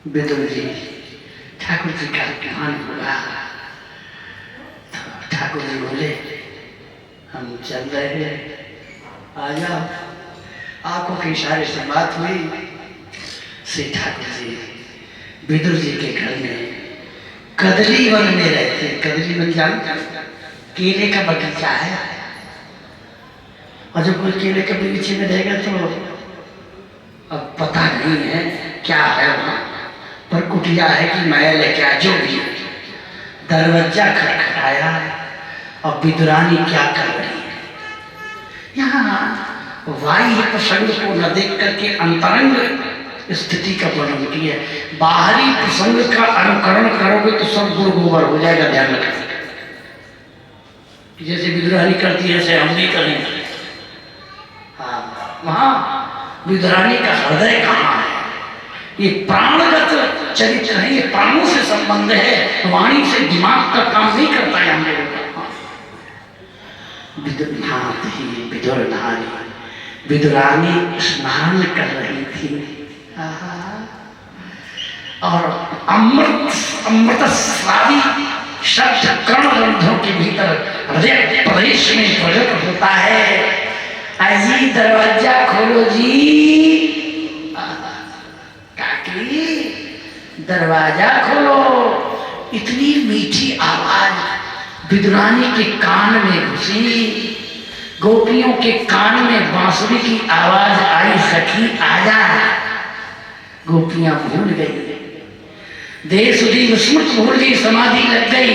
विदुर जी ठाकुर जी का ध्यान हुआ तो ठाकुर जी बोले हम चल रहे हैं, आ जाओ। आंखों के इशारे से बात हुई। श्री ठाकुर जी विदुर जी के घर में कदली वन में रहते। कदली वन जान, केले का बगीचा है, और जब कोई केले के बगीचे में रहेगा तो अब पता नहीं है क्या है वहाँ, पर कुटिया है कि महल है क्या, जो भी। दरवाजा खटखटाया और विदुरानी क्या कर रही है। यहाँ बाह्य प्रसंग को न देख करके अंतरंग स्थिति का वर्णन किया है। बाहरी प्रसंग का अनुकरण करोगे तो सब गुड़ गोबर हो जाएगा, ध्यान रखना। जैसे विदुरानी करती है ऐसे हम नहीं करेंगे। हाँ, वहाँ विदुरानी का हृदय कहाँ है, ये प्राणगत चरित्र है, ये प्राणों से संबंध है, वाणी से दिमाग का काम नहीं करता है हम लोगों का। विदुरनाथ ही विदुरनारी, विदुरानी स्नान कर रही थी और अमृत श्रावी शब्द कर्ण रंध्रों के भीतर हृदय प्रदेश में प्रकट होता है। अजी दरवाजा खोलो जी, काकी दरवाजा खोलो। इतनी मीठी आवाज विदुरानी के कान में घुसी। गोपियों के कान में बांसुरी की आवाज आई, सखी आजा। गोपियां भूल गई, देह सुधी विस्मृत भूल गई, समाधि लग गई।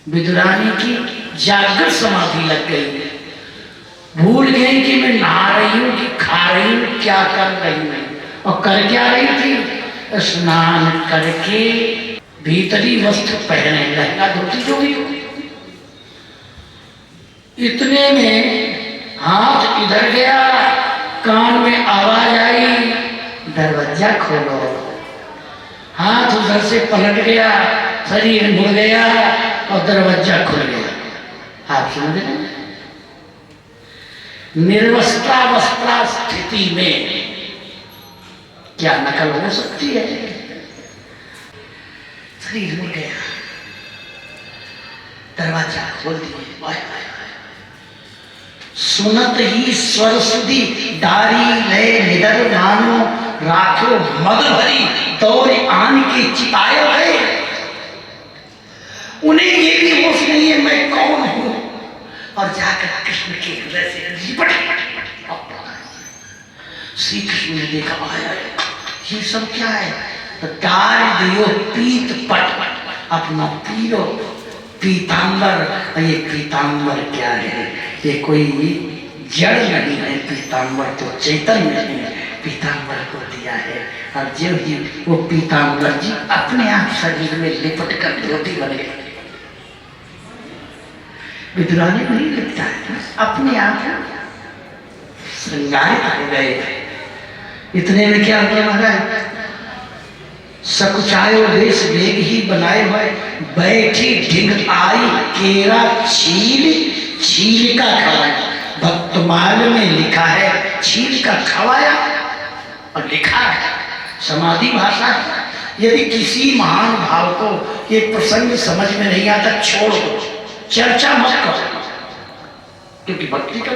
विदुरानी की जागृत समाधि लग गई। भूल गई कि मैं नहा रही हूं कि खा रही हूं, क्या कर रही हूं। और कर क्या रही थी, स्नान करके भीतरी वस्त्र पहने, लहंगा धोती जो भी। इतने में हाथ इधर गया, कान में आवाज आई, दरवाजा खोलो। हाथ उधर से पलट गया, शरीर मुड़ गया और दरवाजा खुल गया। आप समझ रहे हैं, निर्वस्त्रावस्था स्थिति में क्या नकल हो सकती है। शरीर मुड़ गया, दरवाजा खोल दिए। सुनत ही स्वर सुधी डारी लय निदर मानो, राखो मद भरी दौड़ आन के चितायो है। उन्हें ये भी होश नहीं है मैं कौन हूं, और जाकर कृष्ण के हृदय से लिपट। श्री कृष्ण ने देखा, आया ये सब क्या है, तो डाल दियो पीत पट, अपना पीरो पीतांबर। ये पीतांबर क्या है, ये कोई जड़ नहीं है, पीतांबर तो चैतन्य है, पीतांबर को दिया है। और जो ही वो पीतांबर जी अपने आप शरीर में लिपट कर धोती बन गए। विदुरानी नहीं लिपटा है, अपने आप श्रृंगारित हो गए। इतने में क्या हुआ महाराज, सकुचायो देश वेग ही बनाए हुए, बैठी ढिंग आई केरा छील, छील का खवाया। भक्तमाल में लिखा है छील का खवाया, और लिखा है समाधि भाषा। यदि किसी महान भाव को ये प्रसंग समझ में नहीं आता, छोड़ दो, चर्चा मत करो, क्योंकि भक्ति का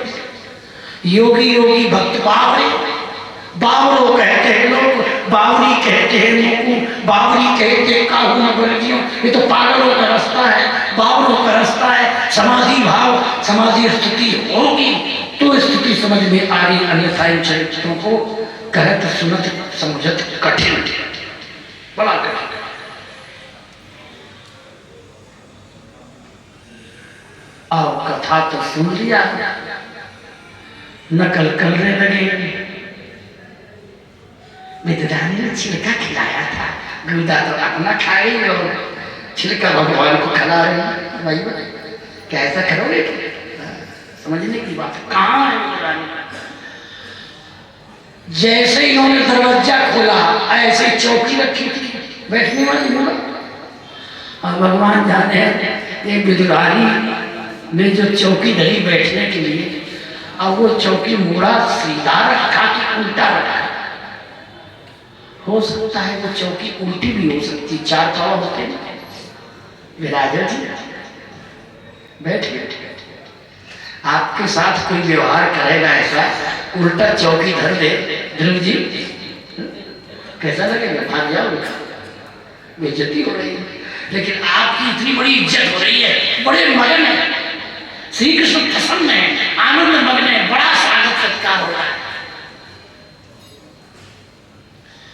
योगी योगी भक्त बावरे, बावरो कहते हैं लोग, बावरी कहते हैं मुकु, बावरी कहते हैं काहू न बरजियों। ये तो पागलों का रास्ता है, बावरों का रास्ता है। समाधि भाव, समाधि स्थिति होगी तो स्थिति समझ में आ रही, अन्यथा इन चरित्रों को कहत सुनत समझत कठिन, बड़ा कठिन। आओ कथा तो सुन लिया, नकल करने लगे। विदुरानी ने छिलका खिलाया था, गुदा तो अपना खाई और छिलका भगवान को खिला रही। वही कैसा करोगे, समझने की बात कहाँ है विदुरानी। जैसे इन्होंने दरवाजा खोला, ऐसे चौकी रखी थी बैठने वाली बोला, और भगवान जाने ये विदुरानी ने जो चौकी धरी बैठने के लिए, अब वो चौकी मुड़ा सीधा रखा कि उल्टा रखा। हो सकता है वो चौकी उल्टी भी हो सकती, 4 पाव होते हैं। विराजर जी बैठिए, आपके साथ कोई व्यवहार करेगा ऐसा, उल्टा चौकी धर दे, ध्रुव जी कैसा लगेगा? भाग जाओगे, बेइज्जती हो रही है। लेकिन आपकी इतनी बड़ी इज्जत हो रही है, बड़े मगन है, श्री कृष्ण प्रसन्न है, आनंद मग्न है, बड़ा स्वागत सत्कार हो रहा है।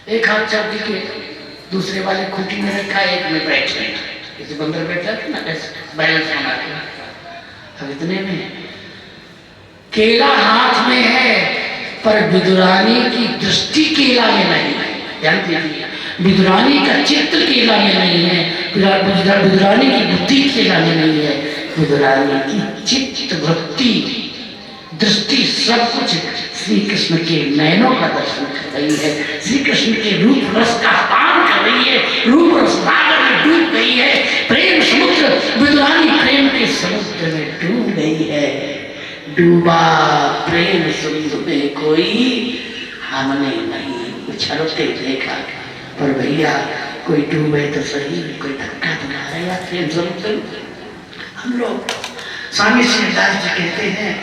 एक हाथ चौकी के दूसरे वाले खूंटी में रखा, एक में बैठे, जैसे बंदर बैठा था ना, ऐसे बैलेंस बना के। अब इतने में केला हाथ में है, पर विदुरानी की दृष्टि केला में नहीं है। ध्यान दीजिए, विदुरानी का चित्त केला में नहीं है, विदुरानी की बुद्धि केला में नहीं है, विदुरानी की चित्त वृत्ति दृष्टि सब कुछ श्री कृष्ण के नयनों का दर्शन कर रही है, श्री कृष्ण के रूप रस का पान कर रही है, रूप रस सागर में डूब गई है, प्रेम समुद्र, विदुरानी प्रेम के समुद्र में डूब गई है। डूबा प्रेम समुद्र में कोई हमने नहीं उछलते देखा, पर भैया कोई डूबे तो सही, कोई धक्का तो ना रहेगा प्रेम समुद्र। हम लोग स्वामी श्रीदास जी कहते हैं,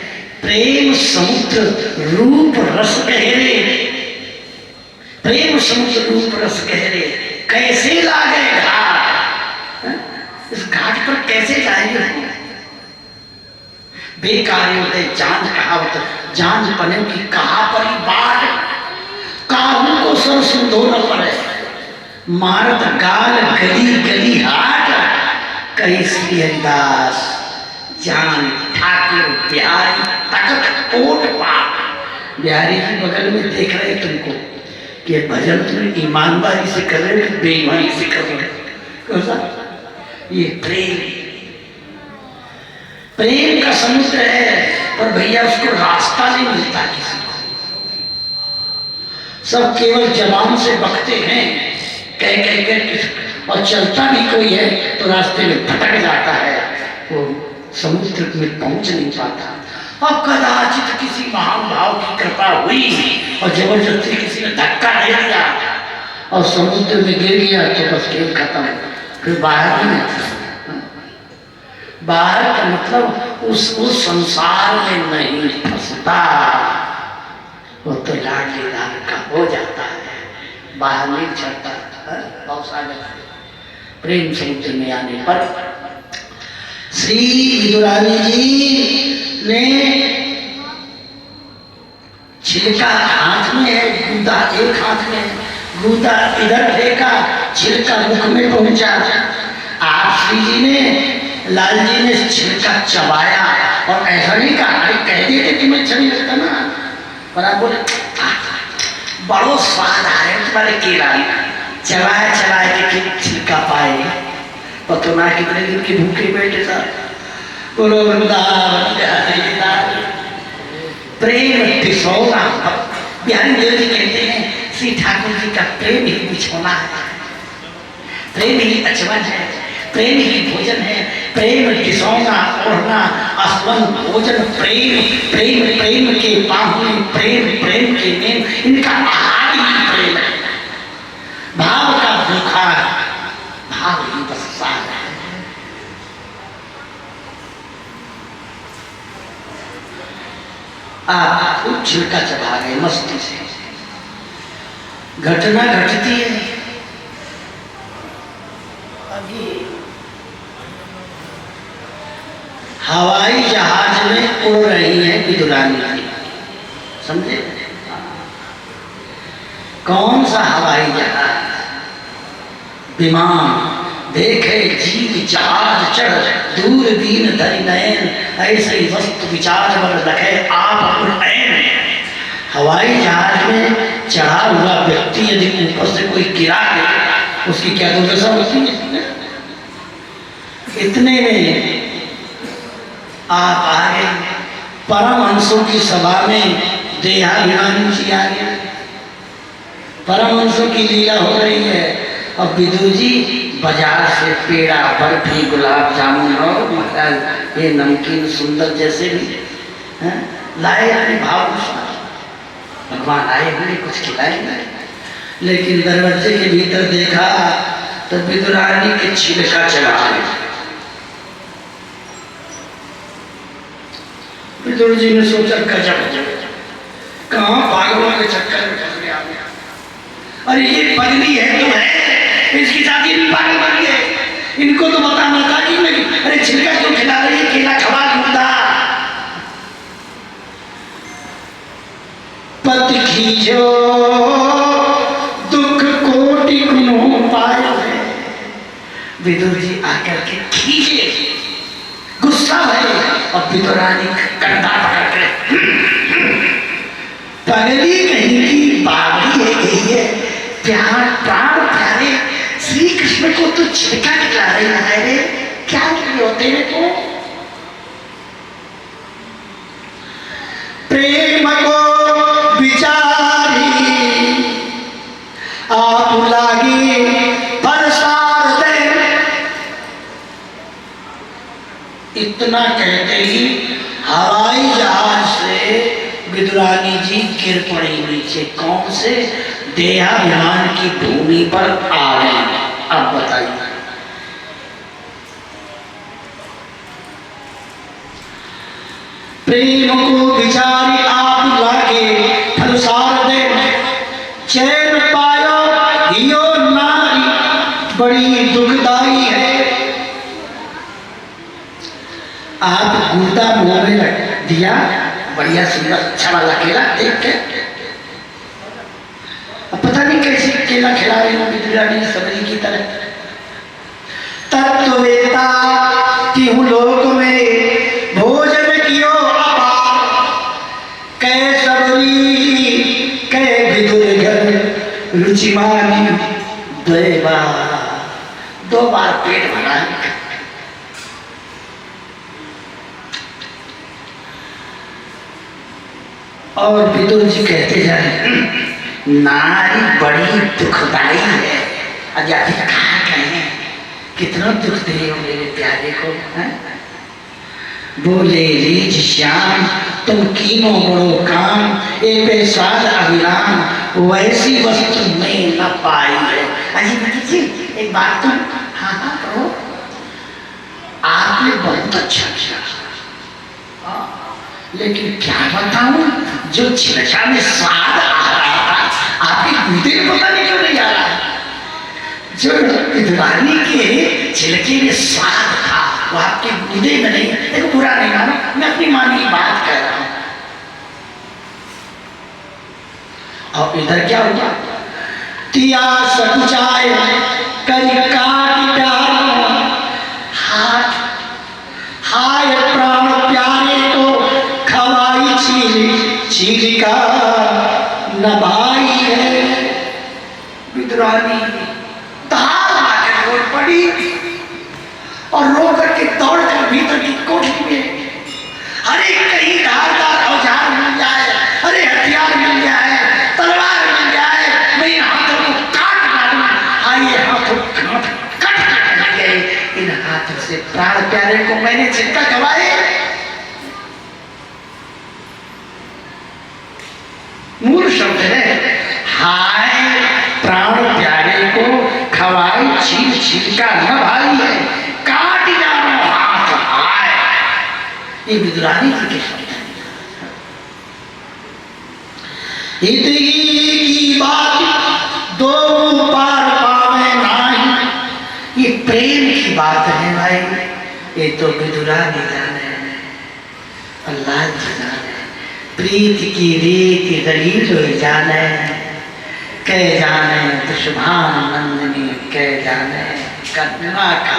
प्रेम समुद्र रूप रस गहरे, प्रेम समुद्र रूप रस गहरे, कैसे लागे घाट, इस घाट पर कैसे जाएंगे? बेकार होते जान कहावत, जान पने की कहा परी बाट, काहू को सर सुधो न पड़े, मारत गाल गली गली हाट, कई श्री हरिदास जान ठाकुर बिहारी तकत कोट पाट। बिहारी जी बगल में देख रहे तुमको कि भजन तुम ईमानदारी से कर रहे हो, बेईमानी से कर रहे हो। ये प्रेम का समुद्र है, पर भैया उसको रास्ता नहीं मिलता किसी को। सब केवल जबान से बकते हैं, कह कह कर, और चलता भी कोई है तो रास्ते में भटक जाता है, वो समुद्र में पहुंच नहीं पाता। अब कदाचित किसी महान भाव की कृपा हुई और जबरदस्ती किसी ने धक्का दे दिया और समुद्र में गिर गया तो बस खेल खत्म, फिर बाहर नहीं। बाहर का मतलब उस संसार में नहीं फंसता, वो तो लाडली लाल का हो जाता है, बाहर नहीं चढ़ता। प्रेम समुद्र में आने पर श्री विदुरानी जी ने छिलका हाथ में है, गूदा एक हाथ में, गूदा इधर फेंका, छिलका मुख में पहुंचा। आप श्री जी ने, लाल जी ने छिलका चबाया और ऐसा नहीं कहा, अरे कह देते कि मैं अच्छा नहीं लगता ना, पर आप बोले बड़ो स्वाद आ रहे तुम्हारे केला, चलाए चलाए के छिलका पाए, और तो ना कितने दिन की भूखे बैठे था। बोलो प्रेम बिछौना, बिहारी देव जी कहते हैं श्री ठाकुर जी का प्रेम ही बिछौना है, प्रेम ही अचवन है, प्रेम ही भोजन है, प्रेम बिछौना ओढ़ना आसवन भोजन, प्रेम प्रेम प्रेम के पाहुने, प्रेम प्रेम के नेम, इनका आहार ही प्रेम है। भाव का भूखा, भाव ही बस सार है। आप खूब छिलका चढ़ा गए मस्ती से, घटना घटती है अभी हवाई जहाज में उड़ रही है विदुरानी, समझे? कौन सा हवाई जहाज? विमान देखे जीव जहाज चढ़, दूर दीन धरि नयन, ऐसे ही वस्तु विचार बर रखे आप उड़ैन। हवाई जहाज में चढ़ा हुआ व्यक्ति यदि ऊपर से कोई गिरा दे, उसकी क्या दुर्दशा होती है? इतने में आप आ गए, परमहंसों की सभा में देहाभिमानी जी आ गए, परमहंसों की लीला हो रही है, और विदु जी बाजार से पेड़ा, बर्फी, गुलाब जामुन और महाराज ये नमकीन सुंदर जैसे भी लाए अपने भाव, भगवान आए हुए कुछ खिलाएंगे। लेकिन दरवाजे के भीतर देखा तो विदुरानी के छिलका चला है। विदुर जी ने सोचा गजब, कहाँ पागलों के चक्कर में फंस गया। अरे ये पगली है तो है, इसकी शादी भी पागल बन गए। इनको तो बताना था कि नहीं, अरे छिलका क्यों खिला रही है, केला खवा दूंगा। पत खींचो दुख कोटि गुनो पायो है। विदुर जी आकर के खींचे, गुस्सा है और विदुरानी कंधा पकड़ के पगली कहीं की बावली है गई है, प्यार प्राण प्यारे श्री कृष्ण को तो छिलका खिला रही है रे, क्या होते हैं तो प्रेम को विचारी आप लागी बरसात दे। इतना कहते ही हवाई जहाज से विदुरानी जी गिर पड़ी नीचे। कौन से? देहाभिमान की भूमि पर आ गई। अब बताइए, प्रेम को विचारी आप लागे फलसार दे, चैन पायो हियो नारी बड़ी दुखदाई है। आप गुर्दा मुंह में रख दिया, बढ़िया सुंदर अच्छा वाला केला देख के, अब पता नहीं कैसे केला खिला रही हूँ विदुरानी सबरी की तरह। तत्ववेता तिहु लोक में भोजन कियो अपार, कै सबरी कै विदुर घर रुचिमानी दो बार पेट भरा। और विदुर जी कहते जा रहे नारी बड़ी दुखदाई है। अजाति कहाँ कहें, कितना दुख दे हो मेरे प्यारे को है? बोले रीझ श्याम तुम कीनो बड़ो काम, ए स्वाद अभिराम वैसी वस्तु में न पाई है। अजी जी एक बात तुम हाँ हाँ करो, आपने बहुत अच्छा किया, लेकिन क्या बताऊं जो छिलका में स्वाद आ रहा था आपके गूदे में पता नहीं क्यों नहीं आ रहा। जो विदुरानी के छिलके में स्वाद था वो आपके गूदे में नहीं। देखो बुरा नहीं मानो, मैं अपनी माँ की बात कर रहा हूं। और इधर क्या हुआ, तिया सकुचाए करी काट प्यार हाथ हाय प्राण प्यारे को खवाई छिलका नभाई है। विदुरानी ताल मारकर रोड पड़ी और रो करके दौड़ कर भीतर की कोठी में, अरे कहीं धारदार औजार मिल जाए, अरे हथियार मिल जाए, तलवार मिल जाए, मैं इन हाथों को काट मारूं। आइए हाथों कट गए, इन हाथों से प्राण प्यारे को मैंने छिलका खवाए। मूल शब्द है हाय प्राण प्यारे को खवाई छिलका न भाई है, काट जानो हाथ हाय। ये विदुरानी जी के शब्द है। इतनी की बात दो पार पावे नहीं, ये प्रेम की बात है भाई। ये तो विदुरानी जाने, अल्लाह जाने, प्रीत की रीत दलील जाने, कह जाने दुष्भान नंदनी कह जाने करुणा का